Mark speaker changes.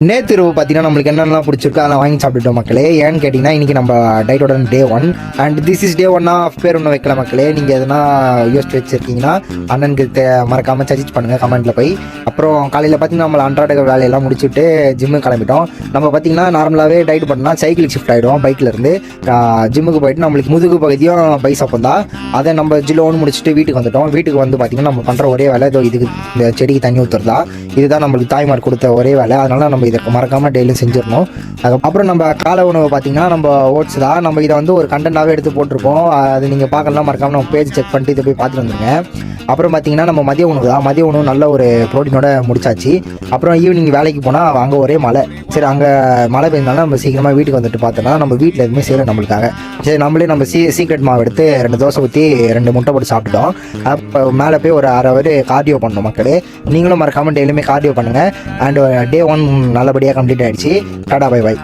Speaker 1: நேற்று இரவு பார்த்தீங்கன்னா நம்மளுக்கு என்னென்னலாம் பிடிச்சிருக்கோ அதெல்லாம் வாங்கி சாப்பிட்டுட்டோம் மக்களே. ஏன்னு கேட்டிங்கன்னா இன்றைக்கி நம்ம டயட்டோட டே 1 அண்ட் திஸ் இஸ் டே 1 பேர் ஒன்றும் வைக்கல மக்களே. நீங்கள் எதனா யோசிச்சு வச்சுருக்கீங்கன்னா அண்ணனுக்கு மறக்காமல் சஜஸ்ட் பண்ணுங்கள் கமெண்ட்டில் போய். அப்புறம் காலையில் பார்த்தீங்கன்னா நம்மளை அன்றாட வேலையெல்லாம் முடிச்சுட்டு ஜிம்முக்கு கிளம்பிட்டோம். நம்ம பார்த்தீங்கன்னா நார்மலாகவே டயட் பண்ணால் சைக்கிளுக்கு ஷிஃப்ட் ஆகிடும். பைக்கிலேருந்து ஜிம்முக்கு போயிட்டு நம்மளுக்கு முதுகு பகுதியும் பைசப்பம் தான். அதை நம்ம ஜில்லோன்னு முடிச்சுட்டு வீட்டுக்கு வந்துட்டோம். வீட்டுக்கு வந்து பார்த்திங்கன்னா நம்ம பண்ணுற ஒரே வேலை இதுக்கு இந்த செடிக்கு தண்ணி ஊற்றுறதா. இதுதான் நம்மளுக்கு தாய்மார் கொடுத்த ஒரே வேலை. அதனால் நம்ம இதற்கு மறக்காமல் டெய்லியும் செஞ்சிடணும். அதுக்கப்புறம் நம்ம காலை உணவு பார்த்தீங்கன்னா நம்ம ஓட்ஸ் தான். நம்ம இதை வந்து ஒரு கண்டென்ட்டாகவே எடுத்து போட்டிருக்கோம். அது நீங்கள் பார்க்கலாம், மறக்காமல் நம்ம பேஜ் செக் பண்ணிட்டு இதை போய் பார்த்துட்டு வந்துருங்க. அப்புறம் பார்த்தீங்கன்னா நம்ம மதிய உணவு தான். மதிய உணவு நல்ல ஒரு ப்ரோட்டீனோட முடிச்சாச்சு. அப்புறம் ஈவினிங் வேலைக்கு போனால் அங்கே ஒரே மழை. சரி, அங்கே மழை பெய்ஞ்சாலும் நம்ம சீக்கிரமாக வீட்டுக்கு வந்துட்டு பார்த்தோன்னா நம்ம வீட்டில் எதுவுமே செய்யலை நம்மளுக்காக. சரி, நம்மளே நம்ம சீக்ரெட் மாவு எடுத்து 2 தோசை ஊற்றி 2 முட்டை போட்டு சாப்பிட்டோம். அப்போ மேலே போய் ஒரு 1/2 hour கார்டியோ பண்ணோம் மக்களே. நீங்களும் மறக்காமல் டெய்லியுமே கார்டியோ பண்ணுங்கள். அண்ட் டே 1 நல்லபடியாக கம்ப்ளீட் ஆகிடுச்சு. Ta-ta, bye by.